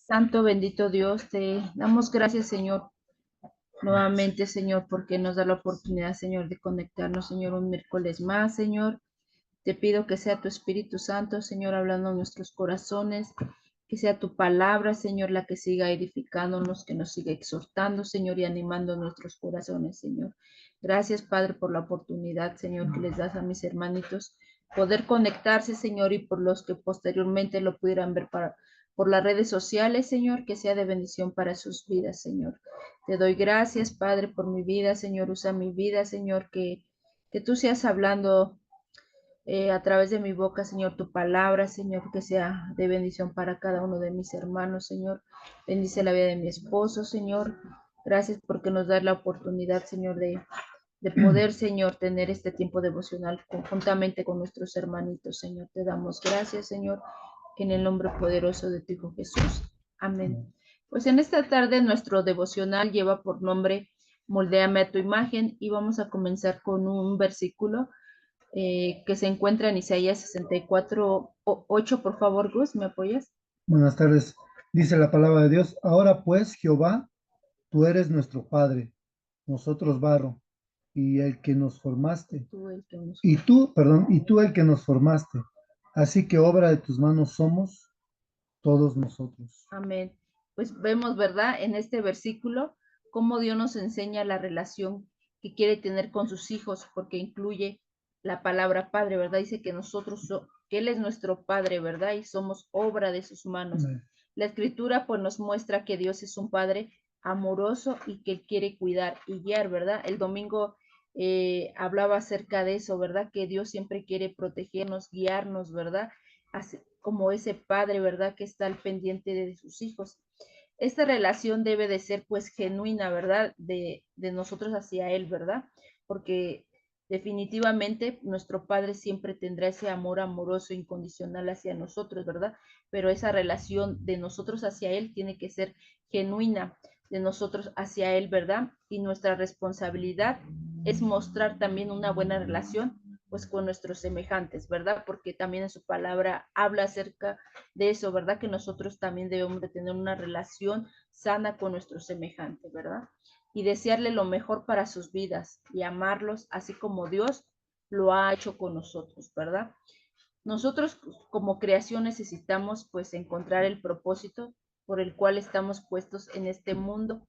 Santo, bendito Dios, te damos gracias, Señor, nuevamente, Señor, porque nos da la oportunidad, Señor, de conectarnos, Señor, un miércoles más, Señor. Te pido que sea tu Espíritu Santo, Señor, hablando en nuestros corazones, que sea tu palabra, Señor, la que siga edificándonos, que nos siga exhortando, Señor, y animando nuestros corazones, Señor. Gracias, Padre, por la oportunidad, Señor, que les das a mis hermanitos poder conectarse, Señor, y por los que posteriormente lo pudieran ver por las redes sociales, Señor, que sea de bendición para sus vidas, Señor. Te doy gracias, Padre, por mi vida, Señor. Usa mi vida, Señor, que tú seas hablando a través de mi boca, Señor, tu palabra, Señor, que sea de bendición para cada uno de mis hermanos, Señor. Bendice la vida de mi esposo, Señor. Gracias porque nos das la oportunidad, Señor, de poder, Señor, tener este tiempo devocional conjuntamente con nuestros hermanitos, Señor. Te damos gracias, Señor, en el nombre poderoso de tu Hijo Jesús. Amén. Pues en esta tarde nuestro devocional lleva por nombre Moldéame a tu imagen y vamos a comenzar con un versículo que se encuentra en Isaías 64, 8. Por favor, Gus, ¿me apoyas? Buenas tardes. Dice la palabra de Dios. Ahora pues, Jehová, tú eres nuestro Padre, nosotros barro, y el que nos formaste. Tú el que nos... Y tú el que nos formaste. Así que obra de tus manos somos todos nosotros. Amén. Pues vemos, ¿verdad? En este versículo, cómo Dios nos enseña la relación que quiere tener con sus hijos, porque incluye la palabra Padre, ¿verdad? Dice que que Él es nuestro Padre, ¿verdad? Y somos obra de sus manos. Amén. La Escritura, pues, nos muestra que Dios es un Padre amoroso y que Él quiere cuidar y guiar, ¿verdad? El domingo hablaba acerca de eso, ¿verdad? Que Dios siempre quiere protegernos, guiarnos, ¿verdad? Así, como ese padre, ¿verdad? Que está al pendiente de sus hijos. Esta relación debe de ser pues genuina, ¿verdad? De nosotros hacia él, ¿verdad? Porque definitivamente nuestro Padre siempre tendrá ese amor amoroso, incondicional hacia nosotros, ¿verdad? Pero esa relación de nosotros hacia Él tiene que ser genuina, de nosotros hacia Él, ¿verdad? Y nuestra responsabilidad es mostrar también una buena relación pues con nuestros semejantes, ¿verdad? Porque también en su palabra habla acerca de eso, ¿verdad? Que nosotros también debemos de tener una relación sana con nuestros semejantes, ¿verdad? Y desearle lo mejor para sus vidas y amarlos así como Dios lo ha hecho con nosotros, ¿verdad? Nosotros como creación necesitamos pues encontrar el propósito por el cual estamos puestos en este mundo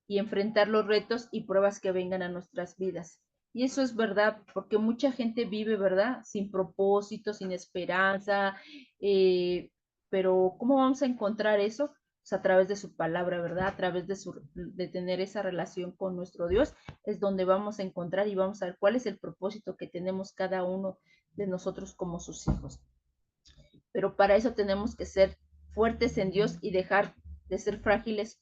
y enfrentar los retos y pruebas que vengan a nuestras vidas. Y eso es verdad, porque mucha gente vive, ¿verdad? Sin propósito, sin esperanza, eh, pero ¿cómo vamos a encontrar eso? Pues a través de su palabra, ¿verdad? A través de tener esa relación con nuestro Dios, es donde vamos a encontrar y vamos a ver cuál es el propósito que tenemos cada uno de nosotros como sus hijos. Pero para eso tenemos que ser fuertes en Dios y dejar de ser frágiles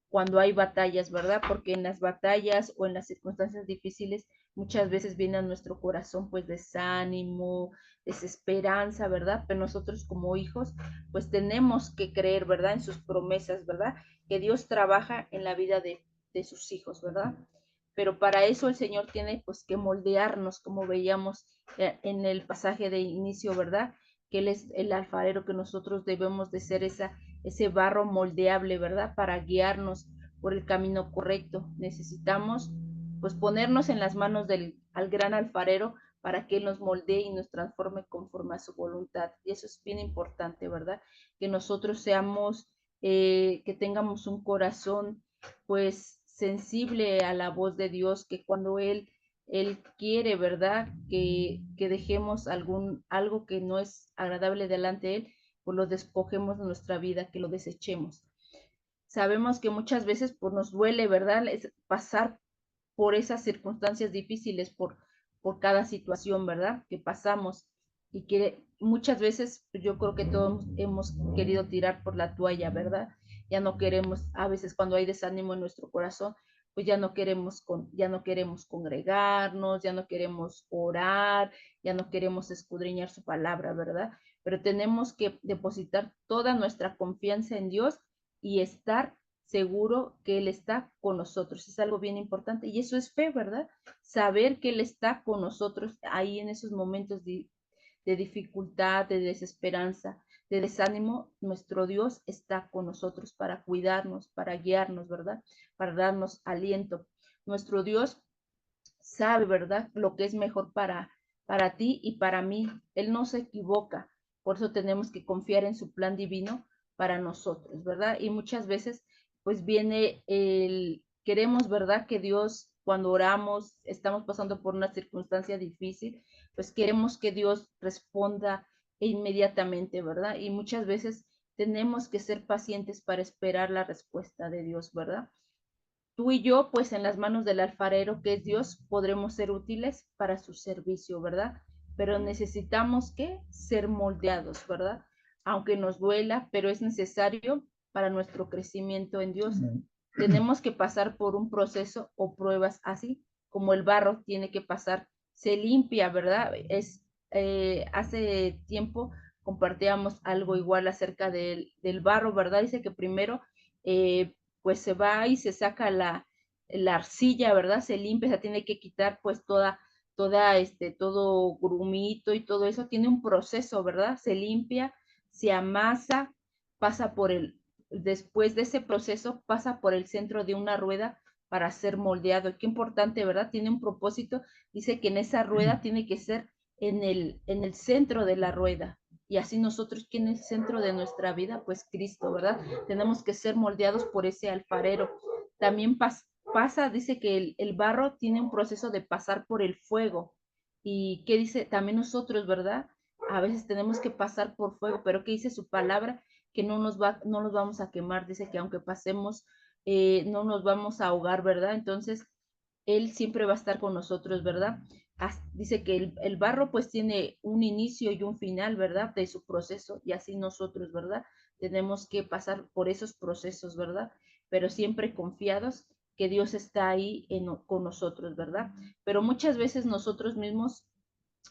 cuando hay batallas, ¿verdad? Porque en las batallas o en las circunstancias difíciles muchas veces viene a nuestro corazón pues desánimo, desesperanza, ¿verdad? Pero nosotros como hijos pues tenemos que creer, ¿verdad? En sus promesas, ¿verdad? Que Dios trabaja en la vida de sus hijos, ¿verdad? Pero para eso el Señor tiene pues que moldearnos, como veíamos en el pasaje de inicio, ¿verdad? Que Él es el alfarero, que nosotros debemos de ser ese barro moldeable, ¿verdad? Para guiarnos por el camino correcto. Necesitamos pues ponernos en las manos al gran alfarero para que Él nos moldee y nos transforme conforme a su voluntad. Y eso es bien importante, ¿verdad? Que nosotros seamos, que tengamos un corazón pues sensible a la voz de Dios, que cuando Él quiere, ¿verdad? Que dejemos algo que no es agradable delante de Él, pues lo despojemos de nuestra vida, que lo desechemos. Sabemos que muchas veces pues nos duele, ¿verdad? Es pasar por esas circunstancias difíciles, por cada situación, ¿verdad? Que pasamos y que muchas veces yo creo que todos hemos querido tirar por la toalla, ¿verdad? Ya no queremos, a veces cuando hay desánimo en nuestro corazón, pues ya no queremos congregarnos, ya no queremos orar, ya no queremos escudriñar su palabra, ¿verdad? Pero tenemos que depositar toda nuestra confianza en Dios y estar seguro que Él está con nosotros. Es algo bien importante y eso es fe, ¿verdad? Saber que Él está con nosotros ahí en esos momentos de dificultad, de desesperanza. de desánimo, nuestro Dios está con nosotros para cuidarnos, para guiarnos, ¿verdad? Para darnos aliento. Nuestro Dios sabe, ¿verdad? Lo que es mejor para ti y para mí. Él no se equivoca. Por eso tenemos que confiar en su plan divino para nosotros, ¿verdad? Y muchas veces, pues viene queremos, ¿verdad? Que Dios, cuando oramos, estamos pasando por una circunstancia difícil, pues queremos que Dios responda inmediatamente, ¿verdad? Y muchas veces tenemos que ser pacientes para esperar la respuesta de Dios, ¿verdad? Tú y yo, pues en las manos del alfarero, que es Dios, podremos ser útiles para su servicio, ¿verdad? Pero necesitamos que ser moldeados, ¿verdad? Aunque nos duela, pero es necesario para nuestro crecimiento en Dios. Tenemos que pasar por un proceso o pruebas así, como el barro tiene que pasar, se limpia, ¿verdad? Hace tiempo compartíamos algo igual acerca del barro, ¿verdad? Dice que primero pues se va y se saca la arcilla, ¿verdad? Se limpia, se tiene que quitar pues todo grumito y todo eso, tiene un proceso, ¿verdad? Se limpia, se amasa, pasa después de ese proceso, pasa por el centro de una rueda para ser moldeado. Qué importante, ¿verdad? Tiene un propósito, dice que en esa rueda tiene que ser en el centro de la rueda. Y así nosotros, ¿quién es el centro de nuestra vida? Pues Cristo, ¿verdad? Tenemos que ser moldeados por ese alfarero. También pasa, dice que el barro tiene un proceso de pasar por el fuego. ¿Y qué dice? También nosotros, ¿verdad? A veces tenemos que pasar por fuego, pero ¿qué dice su palabra? Que no nos vamos a quemar, dice que aunque pasemos, no nos vamos a ahogar, ¿verdad? Entonces, Él siempre va a estar con nosotros, ¿verdad? Dice que el barro pues tiene un inicio y un final, ¿verdad? De su proceso y así nosotros, ¿verdad? Tenemos que pasar por esos procesos, ¿verdad? Pero siempre confiados que Dios está ahí con nosotros, ¿verdad? Pero muchas veces nosotros mismos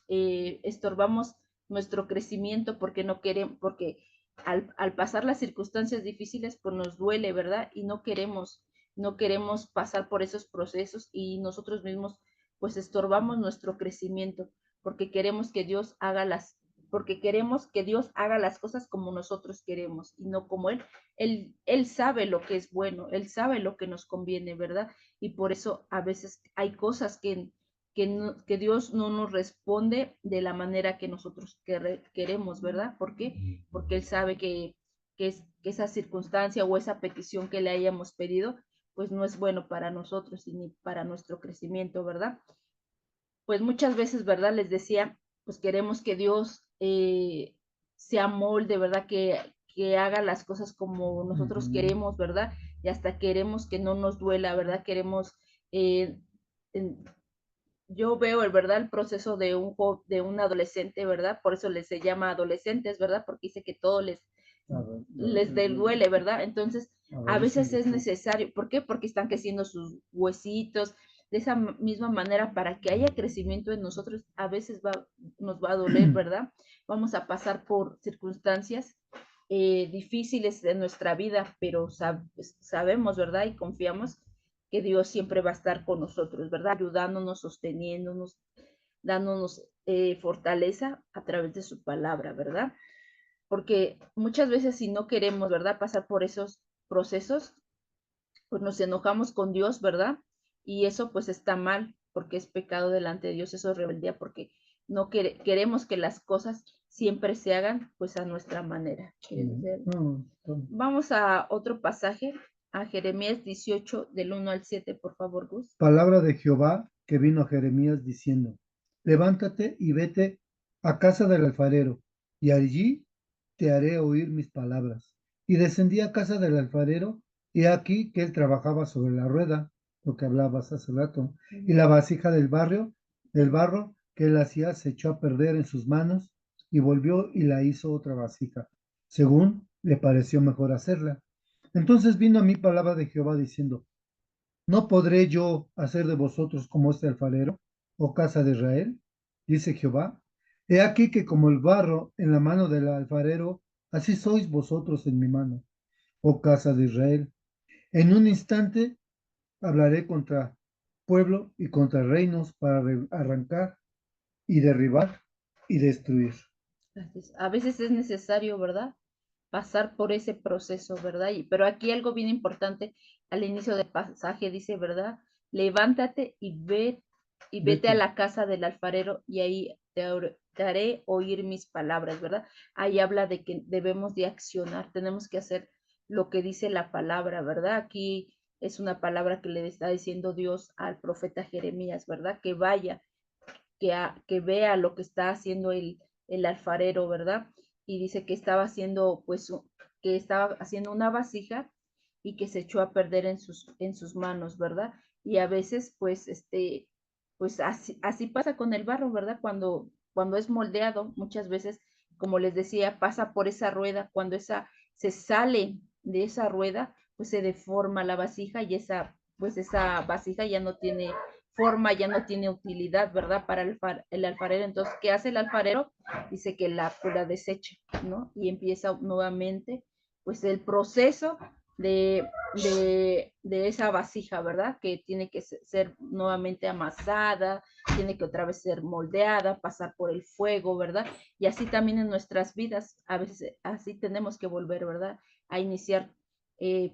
estorbamos nuestro crecimiento porque no queremos, porque al pasar las circunstancias difíciles, pues nos duele, ¿verdad? Y no queremos pasar por esos procesos y nosotros mismos pues estorbamos nuestro crecimiento porque queremos que Dios haga las cosas como nosotros queremos y no como Él. Él sabe lo que es bueno, Él sabe lo que nos conviene, ¿verdad? Y por eso a veces hay cosas que Dios no nos responde de la manera que nosotros queremos, ¿verdad? ¿Por qué? Porque Él sabe que esa circunstancia o esa petición que le hayamos pedido, pues no es bueno para nosotros y ni para nuestro crecimiento, ¿verdad? Pues muchas veces, ¿verdad? Les decía, pues queremos que Dios se amolde, ¿verdad? Que haga las cosas como nosotros queremos, ¿verdad? Y hasta queremos que no nos duela, ¿verdad? Queremos eh, yo veo, ¿verdad? El proceso de un adolescente, ¿verdad? Por eso se llama adolescentes, ¿verdad? Porque dice que todo les duele, ¿verdad? Entonces, a veces es necesario, ¿por qué? Porque están creciendo sus huesitos, de esa misma manera, para que haya crecimiento en nosotros, a veces nos va a doler, ¿verdad? Vamos a pasar por circunstancias difíciles de nuestra vida, pero sabemos, ¿verdad? Y confiamos que Dios siempre va a estar con nosotros, ¿verdad? Ayudándonos, sosteniéndonos, dándonos fortaleza a través de su palabra, ¿verdad? Porque muchas veces si no queremos, ¿verdad? Pasar por esos procesos, pues nos enojamos con Dios, ¿verdad? Y eso pues está mal, porque es pecado delante de Dios, eso es rebeldía, porque no queremos que las cosas siempre se hagan pues a nuestra manera. Vamos a otro pasaje, a Jeremías 18, del 1 al 7, por favor, Gus. Palabra de Jehová que vino a Jeremías diciendo, levántate y vete a casa del alfarero, y allí te haré oír mis palabras. Y descendí a casa del alfarero, y aquí que él trabajaba sobre la rueda, lo que hablabas hace rato, y la vasija del barro que él hacía se echó a perder en sus manos, y volvió y la hizo otra vasija, según le pareció mejor hacerla. Entonces vino a mí palabra de Jehová diciendo, ¿no podré yo hacer de vosotros como este alfarero, oh casa de Israel? Dice Jehová. He aquí que como el barro en la mano del alfarero, así sois vosotros en mi mano, oh casa de Israel. En un instante hablaré contra pueblo y contra reinos para arrancar y derribar y destruir. A veces es necesario, ¿verdad? Pasar por ese proceso, ¿verdad? Pero aquí algo bien importante al inicio del pasaje dice, ¿verdad? Levántate y vete a Vete. la casa del alfarero y ahí te haré oír mis palabras, ¿verdad? Ahí habla de que debemos de accionar, tenemos que hacer lo que dice la palabra, ¿verdad? Aquí es una palabra que le está diciendo Dios al profeta Jeremías, ¿verdad? Que vaya, que vea lo que está haciendo el alfarero, ¿verdad? Y dice que estaba haciendo, pues, que estaba haciendo una vasija y que se echó a perder en sus manos, ¿verdad? Y a veces, pues, pues así pasa con el barro, ¿verdad? Cuando es moldeado, muchas veces, como les decía, pasa por esa rueda, cuando se sale de esa rueda, pues se deforma la vasija y pues esa vasija ya no tiene forma, ya no tiene utilidad, ¿verdad? Para el alfarero. Entonces, ¿qué hace el alfarero? Dice que pues, la desecha, ¿no? Y empieza nuevamente, pues, el proceso de esa vasija, ¿verdad? Que tiene que ser nuevamente amasada, tiene que otra vez ser moldeada, pasar por el fuego, ¿verdad? Y así también en nuestras vidas, a veces así tenemos que volver, ¿verdad? A iniciar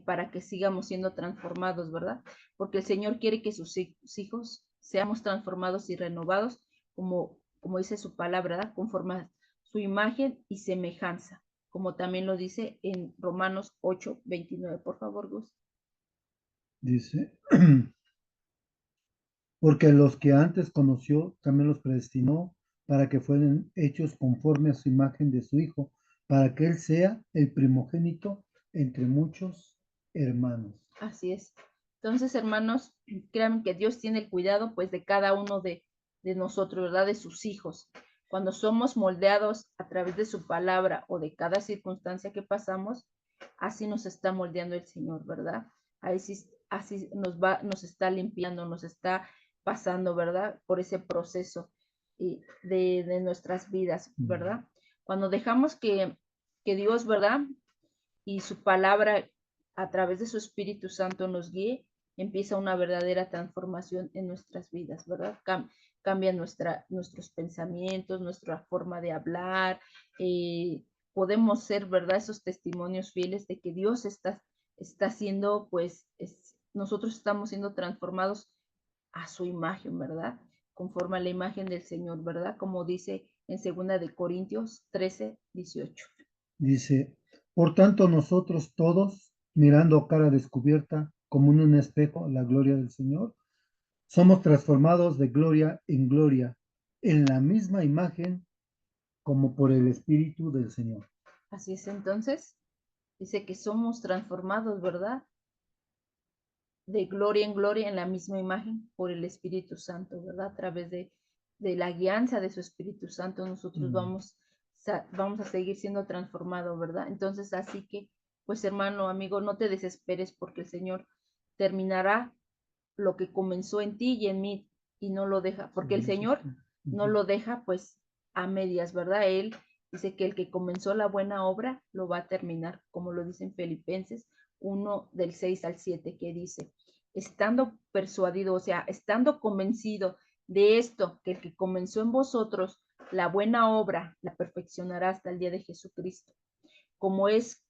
para que sigamos siendo transformados, ¿verdad? Porque el Señor quiere que sus hijos seamos transformados y renovados, como dice su palabra, ¿verdad? Conforme a su imagen y semejanza, como también lo dice en Romanos 8:29. Por favor, Gus. Dice, porque los que antes conoció también los predestinó para que fueran hechos conforme a su imagen de su Hijo, para que Él sea el primogénito entre muchos hermanos. Así es. Entonces, hermanos, créanme que Dios tiene el cuidado, pues, de cada uno de nosotros, ¿verdad? De sus hijos. Cuando somos moldeados a través de su palabra o de cada circunstancia que pasamos, así nos está moldeando el Señor, ¿verdad? Así nos está limpiando, nos está pasando, ¿verdad? Por ese proceso de nuestras vidas, ¿verdad? Cuando dejamos que Dios, ¿verdad? Y su palabra a través de su Espíritu Santo nos guíe, empieza una verdadera transformación en nuestras vidas, ¿verdad? Cambia nuestros pensamientos, nuestra forma de hablar, podemos ser, ¿verdad? Esos testimonios fieles de que Dios está haciendo, pues, nosotros estamos siendo transformados a su imagen, ¿verdad? Conforme a la imagen del Señor, ¿verdad? Como dice en 2 Corintios 13:18. Dice, por tanto nosotros todos, mirando cara descubierta, como en un espejo, la gloria del Señor, somos transformados de gloria en gloria, en la misma imagen como por el Espíritu del Señor. Así es, entonces, dice que somos transformados, ¿verdad? De gloria en gloria en la misma imagen por el Espíritu Santo, ¿verdad? A través de la guianza de su Espíritu Santo, nosotros Mm. vamos a seguir siendo transformados, ¿verdad? Entonces, así que, pues hermano, amigo, no te desesperes porque el Señor terminará lo que comenzó en ti y en mí y no lo deja, porque el Señor no lo deja pues a medias, ¿verdad? Él dice que el que comenzó la buena obra lo va a terminar, como lo dice en Filipenses 1 del 6 al 7, que dice, estando persuadido, o sea, estando convencido de esto, que el que comenzó en vosotros la buena obra la perfeccionará hasta el día de Jesucristo. Como es,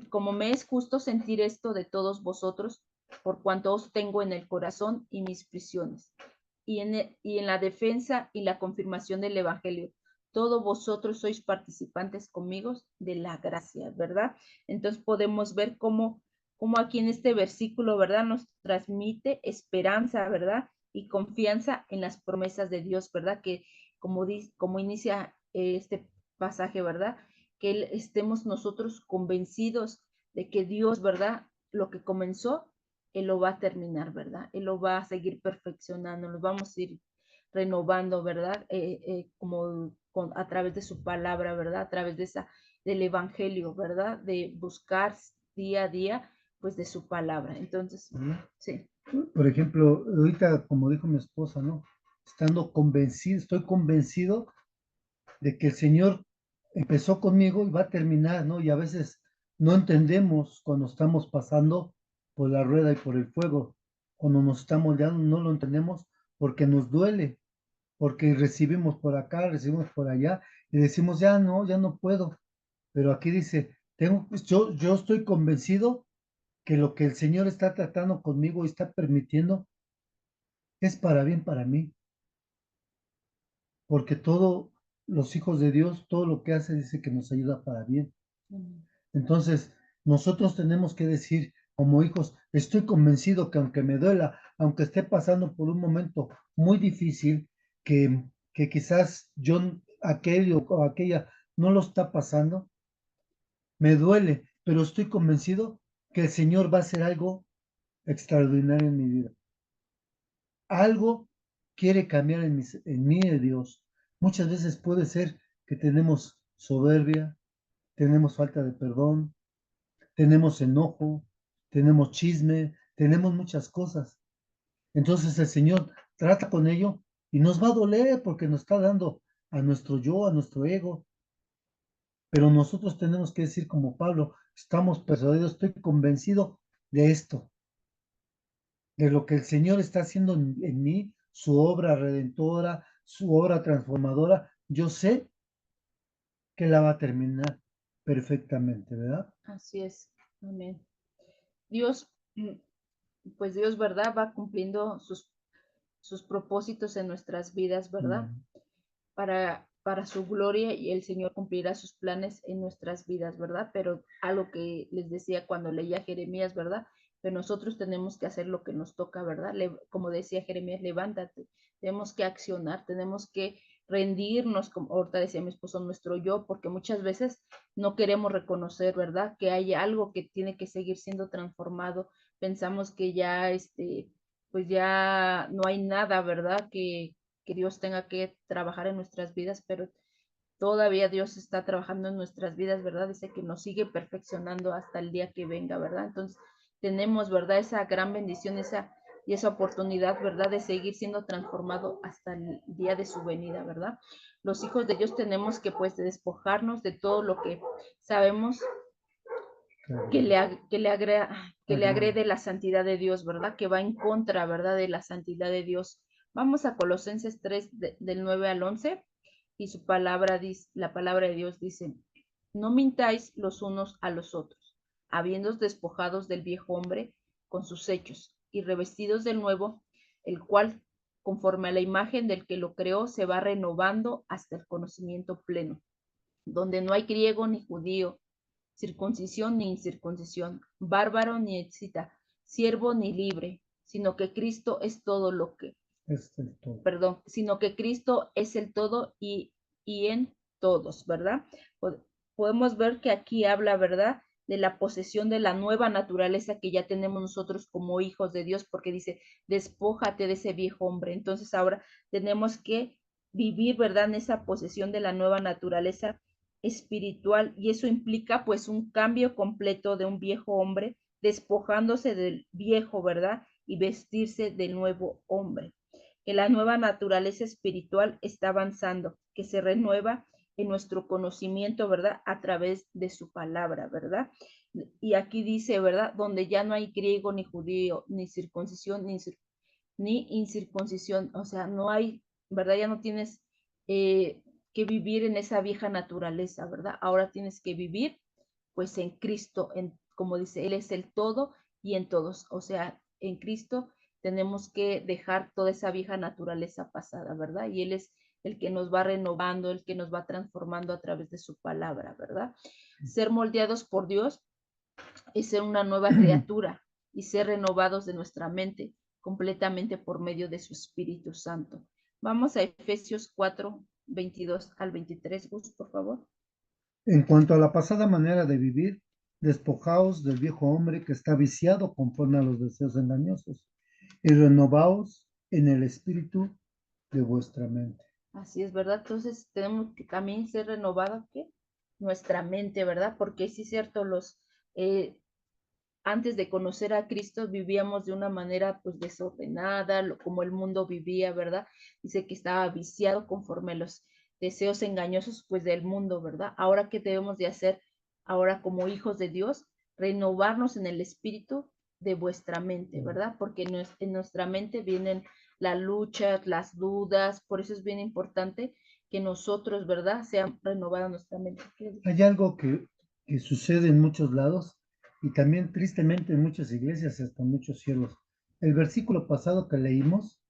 como me es justo sentir esto de todos vosotros, por cuanto os tengo en el corazón y mis prisiones, y en la defensa y la confirmación del Evangelio. Todos vosotros sois participantes conmigo de la gracia, ¿verdad? Entonces podemos ver cómo aquí en este versículo, ¿verdad? Nos transmite esperanza, ¿verdad? Y confianza en las promesas de Dios, ¿verdad? Que como inicia este pasaje, ¿verdad? Que estemos nosotros convencidos de que Dios, ¿verdad? Lo que comenzó, Él lo va a terminar, ¿verdad? Él lo va a seguir perfeccionando, nos vamos a ir renovando, ¿verdad? A través de su palabra, ¿verdad? A través del Evangelio, ¿verdad? De buscar día a día, pues de su palabra. Entonces, sí. Por ejemplo, ahorita, como dijo mi esposa, ¿no? Estoy convencido de que el Señor empezó conmigo y va a terminar, ¿no? Y a veces no entendemos cuando estamos pasando por la rueda y por el fuego. Cuando nos está moldeando, no lo entendemos porque nos duele, porque recibimos por acá, recibimos por allá, y decimos, ya no puedo. Pero aquí dice, yo estoy convencido que lo que el Señor está tratando conmigo y está permitiendo es para bien para mí, porque todos los hijos de Dios, todo lo que hace dice que nos ayuda para bien. Ujú. Entonces, nosotros tenemos que decir, como hijos, estoy convencido que aunque me duela, aunque esté pasando por un momento muy difícil, que quizás yo, aquello o aquella no lo está pasando, me duele, pero estoy convencido que el Señor va a hacer algo extraordinario en mi vida. Algo quiere cambiar en mí, de Dios. Muchas veces puede ser que tenemos soberbia, tenemos falta de perdón, tenemos enojo, tenemos chisme, tenemos muchas cosas. Entonces el Señor trata con ello y nos va a doler porque nos está dando a nuestro yo, a nuestro ego. Pero nosotros tenemos que decir como Pablo, estamos persuadidos, estoy convencido de esto, de lo que el Señor está haciendo en mí, su obra redentora, su obra transformadora. Yo sé que la va a terminar perfectamente, ¿verdad? Así es. Amén. Dios, pues Dios, ¿verdad? Va cumpliendo sus propósitos en nuestras vidas, ¿verdad? Mm, Para su gloria y el Señor cumplirá sus planes en nuestras vidas, ¿verdad? Pero algo que les decía cuando leía Jeremías, ¿verdad? Pero nosotros tenemos que hacer lo que nos toca, ¿verdad? Como decía Jeremías, levántate, tenemos que accionar, tenemos que rendirnos, como ahorita decía mi esposo, nuestro yo, porque muchas veces no queremos reconocer, ¿verdad? Que hay algo que tiene que seguir siendo transformado. Pensamos que ya, pues ya no hay nada, ¿verdad? Que Dios tenga que trabajar en nuestras vidas, pero todavía Dios está trabajando en nuestras vidas, ¿verdad? Dice que nos sigue perfeccionando hasta el día que venga, ¿verdad? Entonces tenemos, ¿verdad? Esa gran bendición, y esa oportunidad, ¿verdad? De seguir siendo transformado hasta el día de su venida, ¿verdad? Los hijos de Dios tenemos que pues despojarnos de todo lo que sabemos claro, que le agrego. agrede la santidad de Dios, ¿verdad? Que va en contra, ¿verdad? De la santidad de Dios. Vamos a Colosenses 3, del 9 al 11, y su palabra dice, la palabra de Dios dice, no mintáis los unos a los otros, habiéndoos despojados del viejo hombre con sus hechos, y revestidos del nuevo, el cual, conforme a la imagen del que lo creó, se va renovando hasta el conocimiento pleno, donde no hay griego ni judío, circuncisión ni incircuncisión, bárbaro ni excita, siervo ni libre, sino que Cristo es todo lo que, Este es todo. perdón, sino que Cristo es el todo y en todos, ¿verdad? Podemos ver que aquí habla, ¿verdad? De la posesión de la nueva naturaleza que ya tenemos nosotros como hijos de Dios, porque dice, despójate de ese viejo hombre. Entonces ahora tenemos que vivir, ¿verdad? En esa posesión de la nueva naturaleza espiritual, y eso implica pues un cambio completo de un viejo hombre, despojándose del viejo, ¿verdad? Y vestirse del nuevo hombre. Que la nueva naturaleza espiritual está avanzando, que se renueva en nuestro conocimiento, ¿verdad? A través de su palabra, ¿verdad? Y aquí dice, ¿verdad? Donde ya no hay griego ni judío, ni circuncisión, ni incircuncisión, o sea, no hay, ¿verdad? Ya no tienes que vivir en esa vieja naturaleza, ¿verdad? Ahora tienes que vivir pues en Cristo, como dice, Él es el todo y en todos, o sea, en Cristo tenemos que dejar toda esa vieja naturaleza pasada, ¿verdad? Y Él es el que nos va renovando, el que nos va transformando a través de su palabra, ¿verdad? Ser moldeados por Dios es ser una nueva criatura y ser renovados de nuestra mente completamente por medio de su Espíritu Santo. Vamos a Efesios 4, 22 al 23, Gus, por favor. En cuanto a la pasada manera de vivir, despojaos del viejo hombre que está viciado conforme a los deseos engañosos y renovaos en el espíritu de vuestra mente. Así es, ¿verdad? Entonces tenemos que también ser renovados, ¿qué? Nuestra mente, ¿verdad? Porque sí es cierto, eh, antes de conocer a Cristo vivíamos de una manera pues desordenada, como el mundo vivía, ¿verdad? Dice que estaba viciado conforme a los deseos engañosos pues del mundo, ¿verdad? Ahora, ¿qué debemos de hacer ahora como hijos de Dios? Renovarnos en el espíritu de vuestra mente, ¿verdad? Porque en nuestra mente vienen las luchas, las dudas, por eso es bien importante que nosotros, ¿verdad? Sea renovada nuestra mente. Hay algo que sucede en muchos lados y también tristemente en muchas iglesias, hasta en muchos siervos. El versículo pasado que leímos,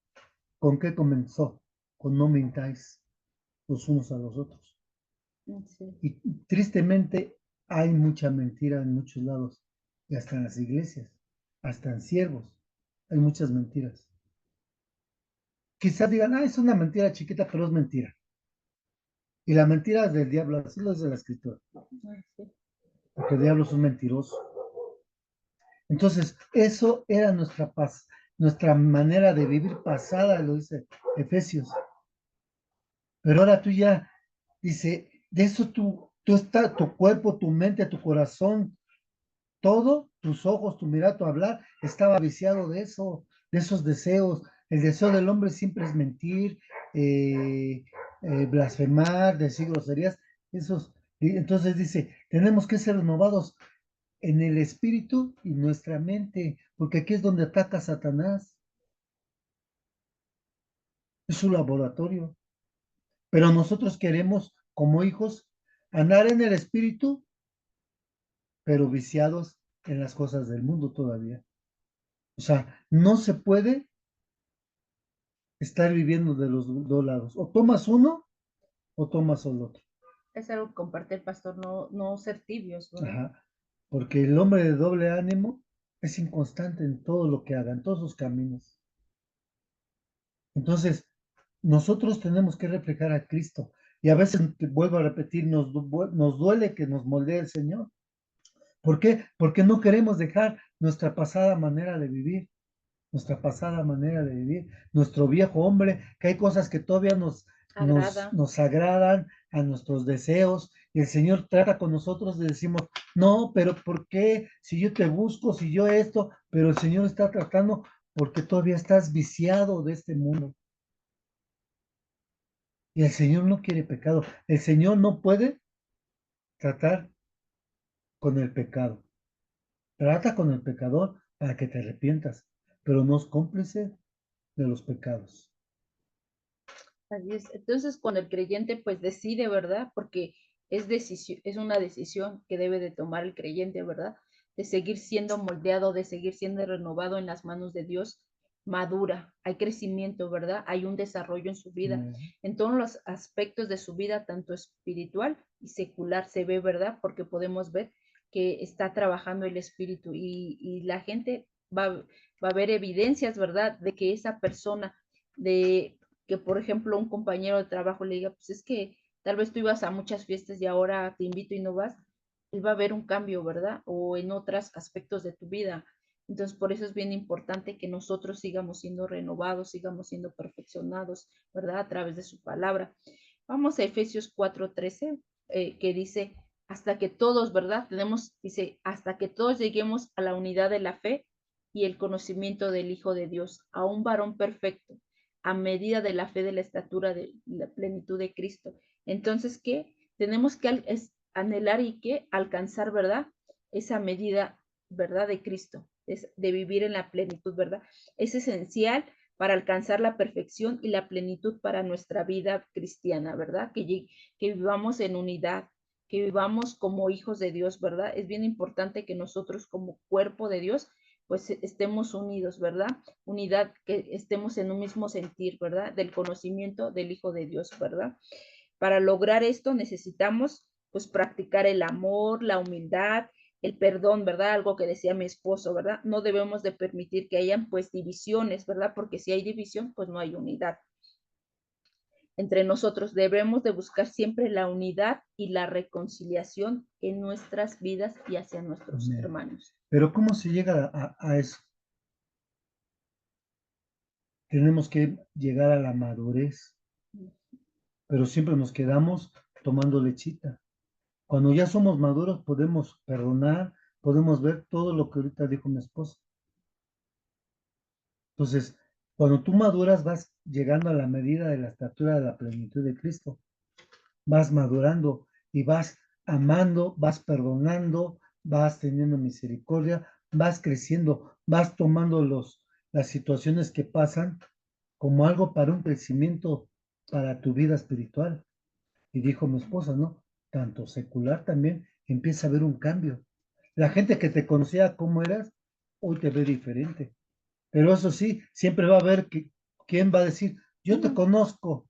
¿con qué comenzó? Con no mintáis los unos a los otros. Sí, Y tristemente hay mucha mentira en muchos lados, y hasta en las iglesias, hasta en siervos, hay muchas mentiras. Quizás digan, es una mentira chiquita, pero es mentira. Y la mentira es del diablo, así lo dice la escritura, sí. porque el diablo es un mentiroso. Entonces, eso era nuestra paz, nuestra manera de vivir pasada, lo dice Efesios. Pero ahora tú ya, dice, de eso tú está, tu cuerpo, tu mente, tu corazón, todo, tus ojos, tu mirar, tu hablar, estaba viciado de eso, de esos deseos. El deseo del hombre siempre es mentir, blasfemar, decir groserías, esos. Y entonces dice, tenemos que ser renovados en el espíritu y nuestra mente, porque aquí es donde ataca Satanás, es su laboratorio. Pero nosotros queremos, como hijos, andar en el espíritu, pero viciados en las cosas del mundo todavía. O sea, no se puede estar viviendo de los dos lados. O tomas uno o tomas el otro. Es algo que comparte el pastor, no ser tibios, ¿verdad? Ajá. Porque el hombre de doble ánimo es inconstante en todo lo que haga, en todos sus caminos. Entonces, nosotros tenemos que reflejar a Cristo. Y a veces, te vuelvo a repetir, nos duele que nos moldee el Señor. ¿Por qué? Porque no queremos dejar nuestra pasada manera de vivir, nuestro viejo hombre, que hay cosas que todavía Agrada. nos agradan a nuestros deseos, y el Señor trata con nosotros y decimos, no, pero ¿por qué? Si yo te busco, si yo esto, pero el Señor está tratando porque todavía estás viciado de este mundo. Y el Señor no quiere pecado. El Señor no puede tratar con el pecado. Trata con el pecador para que te arrepientas, pero no es cómplice de los pecados. Así es. Entonces, cuando el creyente pues decide, ¿verdad? Porque es una decisión que debe de tomar el creyente, ¿verdad? De seguir siendo moldeado, de seguir siendo renovado en las manos de Dios, madura, hay crecimiento, ¿verdad? Hay un desarrollo en su vida, en todos los aspectos de su vida, tanto espiritual y secular se ve, ¿verdad? Porque podemos ver que está trabajando el espíritu y la gente va a ver evidencias, ¿verdad? De que esa persona de que, por ejemplo, un compañero de trabajo le diga, pues es que tal vez tú ibas a muchas fiestas y ahora te invito y no vas, él va a ver un cambio, ¿verdad? O en otros aspectos de tu vida. Entonces, por eso es bien importante que nosotros sigamos siendo renovados, sigamos siendo perfeccionados, ¿verdad? A través de su palabra. Vamos a Efesios 4:13, que dice, hasta que todos, ¿verdad? Dice, hasta que todos lleguemos a la unidad de la fe y el conocimiento del Hijo de Dios, a un varón perfecto, a medida de la fe de la estatura de la plenitud de Cristo. Entonces, ¿qué? Tenemos que anhelar y que alcanzar, ¿verdad? Esa medida, ¿verdad? De Cristo, de vivir en la plenitud, ¿verdad? Es esencial para alcanzar la perfección y la plenitud para nuestra vida cristiana, ¿verdad? Que vivamos en unidad, que vivamos como hijos de Dios, ¿verdad? Es bien importante que nosotros como cuerpo de Dios pues estemos unidos, ¿verdad? Unidad, que estemos en un mismo sentir, ¿verdad? Del conocimiento del Hijo de Dios, ¿verdad? Para lograr esto necesitamos pues practicar el amor, la humildad, el perdón, ¿verdad? Algo que decía mi esposo, ¿verdad? No debemos de permitir que hayan pues divisiones, ¿verdad? Porque si hay división, pues no hay unidad. Entre nosotros debemos de buscar siempre la unidad y la reconciliación en nuestras vidas y hacia nuestros Amén. hermanos. Pero ¿cómo se llega a eso? Tenemos que llegar a la madurez, pero siempre nos quedamos tomando lechita. Cuando ya somos maduros podemos perdonar, podemos ver todo lo que ahorita dijo mi esposa. Entonces, cuando tú maduras vas llegando a la medida de la estatura de la plenitud de Cristo. Vas madurando y vas amando, vas perdonando, vas teniendo misericordia, vas creciendo, vas tomando las situaciones que pasan como algo para un crecimiento para tu vida espiritual. Y dijo mi esposa, ¿no? Tanto secular también empieza a haber un cambio. La gente que te conocía como eras, hoy te ve diferente. Pero eso sí, siempre va a haber quien va a decir, yo te conozco,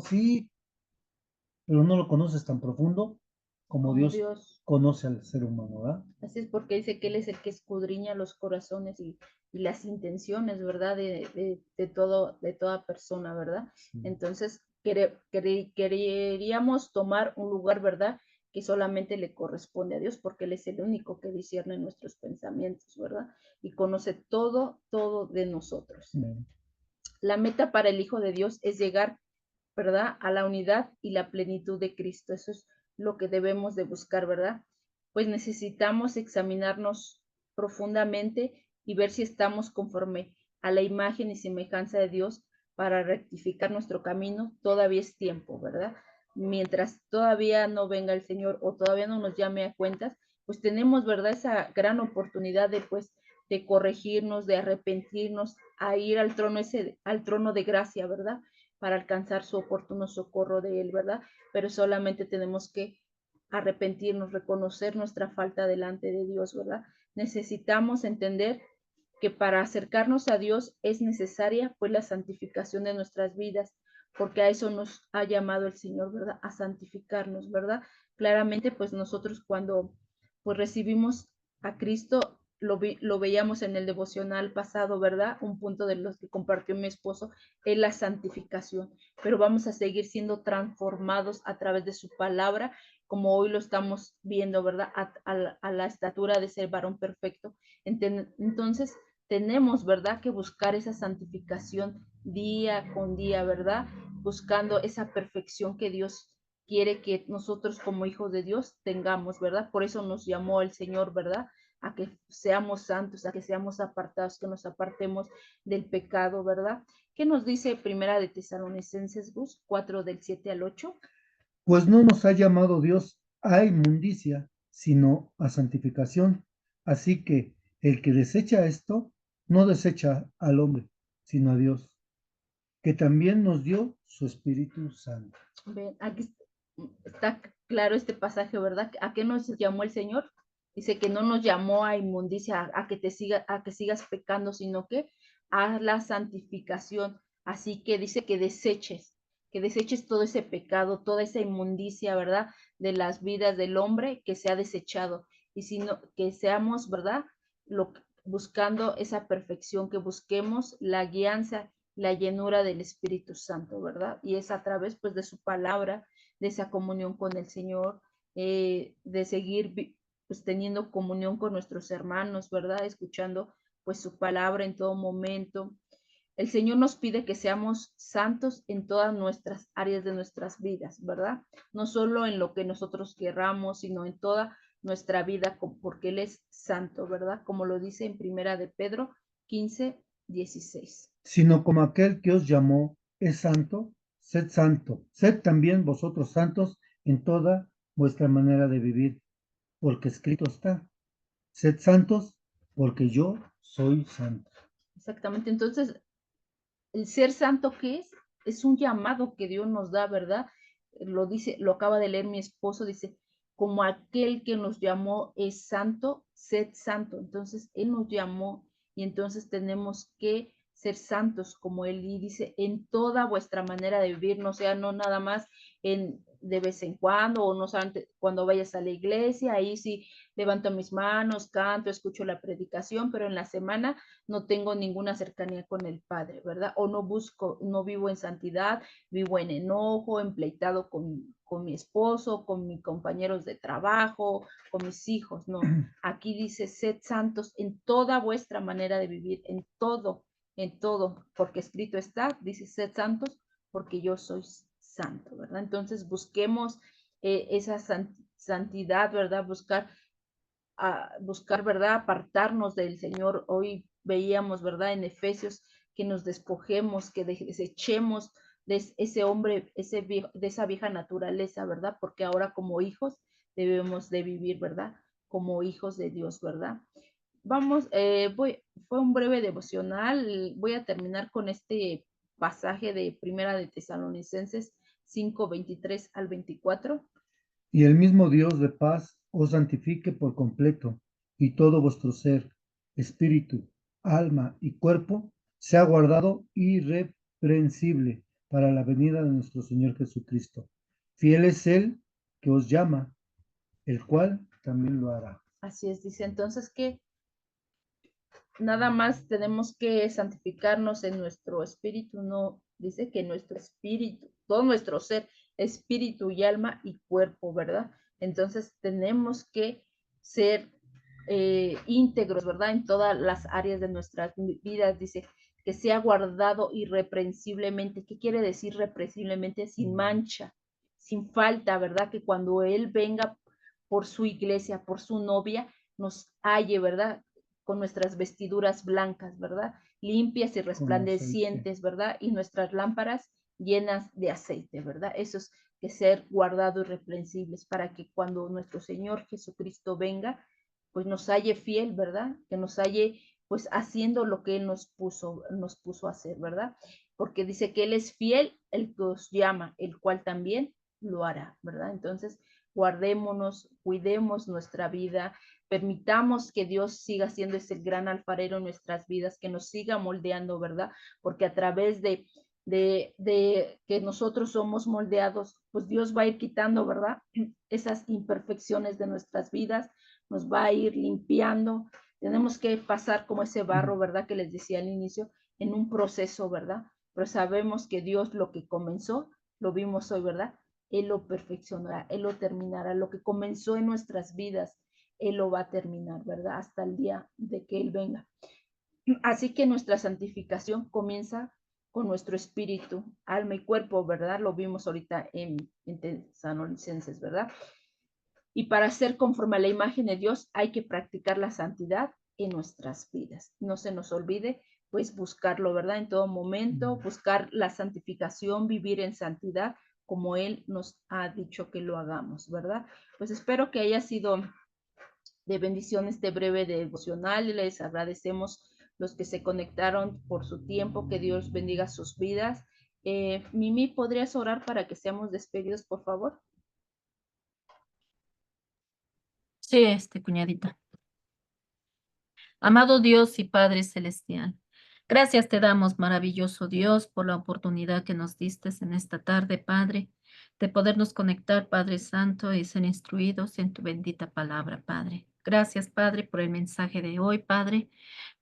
sí, pero no lo conoces tan profundo como como Dios Dios. conoce al ser humano, ¿verdad? Así es porque dice que Él es el que escudriña los corazones y las intenciones, ¿verdad? De todo, de toda persona, ¿verdad? Sí. Entonces, queríamos tomar un lugar, ¿verdad? Que solamente le corresponde a Dios, porque Él es el único que discierne nuestros pensamientos, ¿verdad? Y conoce todo, todo de nosotros. Amén. La meta para el Hijo de Dios es llegar, ¿verdad? A la unidad y la plenitud de Cristo. Eso es lo que debemos de buscar, ¿verdad? Pues necesitamos examinarnos profundamente y ver si estamos conforme a la imagen y semejanza de Dios para rectificar nuestro camino. Todavía es tiempo, ¿verdad? Mientras todavía no venga el Señor o todavía no nos llame a cuentas, pues tenemos, ¿verdad? Esa gran oportunidad de, pues, de corregirnos, de arrepentirnos, a ir al trono ese, al trono de gracia, ¿verdad? Para alcanzar su oportuno socorro de Él, ¿verdad? Pero solamente tenemos que arrepentirnos, reconocer nuestra falta delante de Dios, ¿verdad? Necesitamos entender que para acercarnos a Dios es necesaria pues la santificación de nuestras vidas, porque a eso nos ha llamado el Señor, ¿verdad? A santificarnos, ¿verdad? Claramente pues nosotros cuando pues recibimos a Cristo, lo veíamos en el devocional pasado, ¿verdad? Un punto de los que compartió mi esposo es la santificación, pero vamos a seguir siendo transformados a través de su palabra, como hoy lo estamos viendo, ¿verdad? A la estatura de ser varón perfecto. Entonces, tenemos, ¿verdad?, que buscar esa santificación día con día, ¿verdad? Buscando esa perfección que Dios quiere que nosotros como hijos de Dios tengamos, ¿verdad? Por eso nos llamó el Señor, ¿verdad? A que seamos santos, a que seamos apartados, que nos apartemos del pecado, ¿verdad? ¿Qué nos dice Primera de Tesalonicenses, Gus, 4 del 7 al 8? Pues no nos ha llamado Dios a inmundicia, sino a santificación. Así que el que desecha esto, no desecha al hombre, sino a Dios, que también nos dio su Espíritu Santo. Ven, aquí está claro este pasaje, ¿verdad? ¿A qué nos llamó el Señor? Dice que no nos llamó a inmundicia, a que te siga, a que sigas pecando, sino que a la santificación. Así que dice que deseches todo ese pecado, toda esa inmundicia, ¿verdad? De las vidas del hombre que se ha desechado. Y sino que seamos, ¿verdad? Buscando esa perfección, que busquemos la guianza, la llenura del Espíritu Santo, ¿verdad? Y es a través, pues, de su palabra, de esa comunión con el Señor, de seguir, pues, teniendo comunión con nuestros hermanos, ¿verdad? Escuchando, pues, su palabra en todo momento. El Señor nos pide que seamos santos en todas nuestras áreas de nuestras vidas, ¿verdad? No solo en lo que nosotros querramos, sino en toda nuestra vida, porque Él es santo, ¿verdad? Como lo dice en Primera de Pedro 15:16. Sino como aquel que os llamó es santo. Sed también vosotros santos en toda vuestra manera de vivir, porque escrito está, sed santos, porque yo soy santo. Exactamente. Entonces, el ser santo, ¿qué es? Es un llamado que Dios nos da, ¿verdad? Lo dice, lo acaba de leer mi esposo, dice, como aquel que nos llamó es santo, sed santo. Entonces, Él nos llamó y entonces tenemos que ser santos como Él y dice, en toda vuestra manera de vivir, no sea, no nada más de vez en cuando o no solamente cuando vayas a la iglesia, ahí sí levanto mis manos, canto, escucho la predicación, pero en la semana no tengo ninguna cercanía con el Padre, ¿verdad? O no busco, no vivo en santidad, vivo en enojo, empleitado con mi esposo, con mis compañeros de trabajo, con mis hijos, no. Aquí dice, sed santos en toda vuestra manera de vivir, en todo, porque escrito está, dice, sed santos porque yo soy santo, ¿verdad? Entonces busquemos esa santidad, ¿verdad? Buscar, ¿verdad? Apartarnos del Señor. Hoy veíamos, ¿verdad? En Efesios que nos despojemos, que desechemos de ese hombre, de esa vieja naturaleza, ¿verdad? Porque ahora como hijos debemos de vivir, ¿verdad? Como hijos de Dios, ¿verdad? Vamos, fue un breve devocional. Voy a terminar con este pasaje de Primera de Tesalonicenses 5, 23 al 24. Y el mismo Dios de paz os santifique por completo, y todo vuestro ser, espíritu, alma y cuerpo sea guardado irreprensible para la venida de nuestro Señor Jesucristo. Fiel es Él que os llama, el cual también lo hará. Así es, dice entonces que nada más tenemos que santificarnos en nuestro espíritu, no, dice que nuestro espíritu, todo nuestro ser, espíritu y alma y cuerpo, ¿verdad? Entonces tenemos que ser íntegros, ¿verdad? En todas las áreas de nuestras vidas, dice que sea guardado irreprensiblemente. ¿Qué quiere decir reprensiblemente? Sin mancha, sin falta, ¿verdad? Que cuando Él venga por su iglesia, por su novia, nos halle, ¿verdad? Con nuestras vestiduras blancas, ¿verdad? Limpias y Con aceite. resplandecientes, ¿verdad? Y nuestras lámparas llenas de aceite, ¿verdad? Eso es que ser guardado irreprensibles para que cuando nuestro Señor Jesucristo venga, pues nos halle fiel, ¿verdad? Que nos halle pues haciendo lo que Él nos puso a hacer, ¿verdad? Porque dice que Él es fiel, el que os llama, el cual también lo hará, ¿verdad? Entonces, guardémonos, cuidemos nuestra vida, permitamos que Dios siga siendo ese gran alfarero en nuestras vidas, que nos siga moldeando, ¿verdad? Porque a través de que nosotros somos moldeados, pues Dios va a ir quitando, ¿verdad? Esas imperfecciones de nuestras vidas, nos va a ir limpiando. Tenemos que pasar como ese barro, ¿verdad? Que les decía al inicio, en un proceso, ¿verdad? Pero sabemos que Dios lo que comenzó, lo vimos hoy, ¿verdad? Él lo perfeccionará, Él lo terminará. Lo que comenzó en nuestras vidas, Él lo va a terminar, ¿verdad? Hasta el día de que Él venga. Así que nuestra santificación comienza con nuestro espíritu, alma y cuerpo, ¿verdad? Lo vimos ahorita en Tesalonicenses, ¿verdad? Y para ser conforme a la imagen de Dios hay que practicar la santidad en nuestras vidas. No se nos olvide, pues, buscarlo, ¿verdad? En todo momento, buscar la santificación, vivir en santidad, como Él nos ha dicho que lo hagamos, ¿verdad? Pues espero que haya sido de bendición este breve devocional. Les agradecemos los que se conectaron por su tiempo. Que Dios bendiga sus vidas. Mimi, ¿podrías orar para que seamos despedidos, por favor? Sí, cuñadita. Amado Dios y Padre Celestial, gracias te damos, maravilloso Dios, por la oportunidad que nos diste en esta tarde, Padre, de podernos conectar, Padre Santo, y ser instruidos en tu bendita palabra, Padre. Gracias, Padre, por el mensaje de hoy, Padre.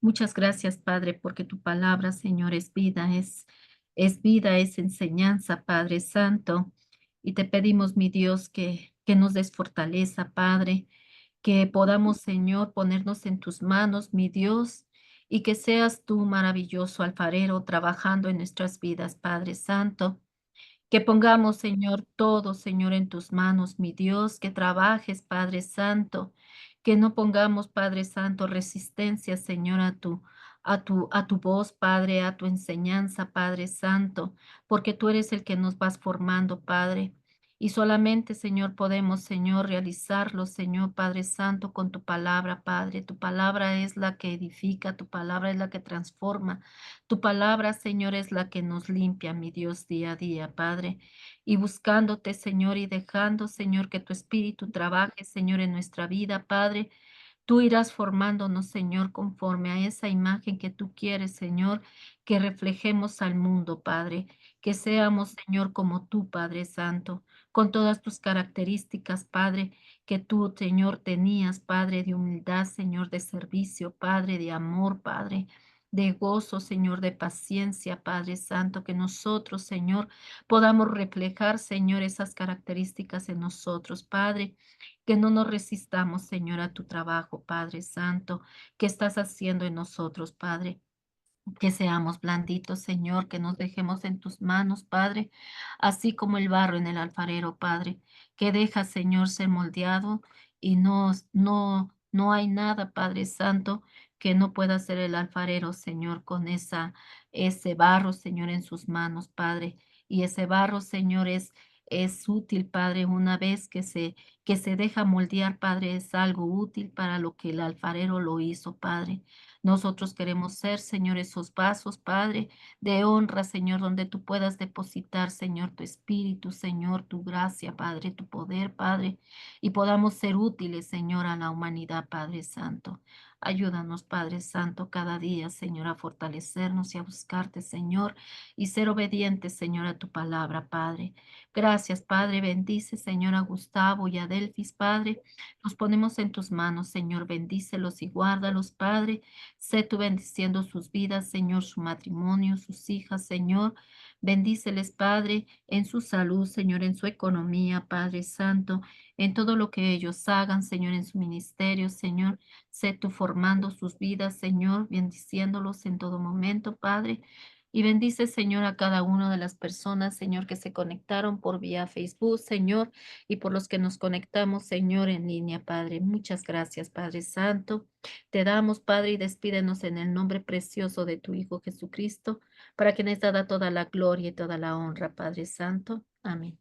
Muchas gracias, Padre, porque tu palabra, Señor, es vida, es enseñanza, Padre Santo. Y te pedimos, mi Dios, que nos des fortaleza, Padre, que podamos, Señor, ponernos en tus manos, mi Dios, y que seas tú, maravilloso alfarero, trabajando en nuestras vidas, Padre Santo. Que pongamos, Señor, todo, Señor, en tus manos, mi Dios, que trabajes, Padre Santo, que no pongamos, Padre Santo, resistencia, Señor, a tu voz, Padre, a tu enseñanza, Padre Santo, porque tú eres el que nos vas formando, Padre. Y solamente, Señor, podemos, Señor, realizarlo, Señor Padre Santo, con tu palabra, Padre. Tu palabra es la que edifica, tu palabra es la que transforma. Tu palabra, Señor, es la que nos limpia, mi Dios, día a día, Padre. Y buscándote, Señor, y dejando, Señor, que tu Espíritu trabaje, Señor, en nuestra vida, Padre. Tú irás formándonos, Señor, conforme a esa imagen que tú quieres, Señor, que reflejemos al mundo, Padre, que seamos, Señor, como tú, Padre Santo, con todas tus características, Padre, que tú, Señor, tenías, Padre, de humildad, Señor, de servicio, Padre, de amor, Padre, de gozo, Señor, de paciencia, Padre Santo, que nosotros, Señor, podamos reflejar, Señor, esas características en nosotros, Padre. Que no nos resistamos, Señor, a tu trabajo, Padre Santo, que estás haciendo en nosotros, Padre. Que seamos blanditos, Señor, que nos dejemos en tus manos, Padre, así como el barro en el alfarero, Padre, que deja, Señor, ser moldeado y no hay nada, Padre Santo, que no pueda hacer el alfarero, Señor, con ese barro, Señor, en sus manos, Padre. Y ese barro, Señor, es útil, Padre, una vez que se deja moldear, Padre, es algo útil para lo que el alfarero lo hizo, Padre. Nosotros queremos ser, Señor, esos vasos, Padre, de honra, Señor, donde tú puedas depositar, Señor, tu espíritu, Señor, tu gracia, Padre, tu poder, Padre, y podamos ser útiles, Señor, a la humanidad, Padre Santo. Ayúdanos, Padre Santo, cada día, Señor, a fortalecernos y a buscarte, Señor, y ser obedientes, Señor, a tu palabra, Padre. Gracias, Padre. Bendice, Señor, a Gustavo y a Delfis, Padre. Los ponemos en tus manos, Señor. Bendícelos y guárdalos, Padre. Sé tú bendiciendo sus vidas, Señor, su matrimonio, sus hijas, Señor. Bendíceles, Padre, en su salud, Señor, en su economía, Padre Santo, en todo lo que ellos hagan, Señor, en su ministerio, Señor. Sé tú formando sus vidas, Señor, bendiciéndolos en todo momento, Padre. Y bendice, Señor, a cada una de las personas, Señor, que se conectaron por vía Facebook, Señor, y por los que nos conectamos, Señor, en línea, Padre. Muchas gracias, Padre Santo. Te damos, Padre, y despídenos en el nombre precioso de tu Hijo Jesucristo, para quien es dada toda la gloria y toda la honra, Padre Santo. Amén.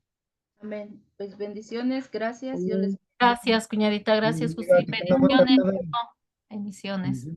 Amén. Pues bendiciones, gracias. Yo les Gracias, cuñadita. Gracias, Susi. Que tenga buena Bendiciones. tarde. Bendiciones.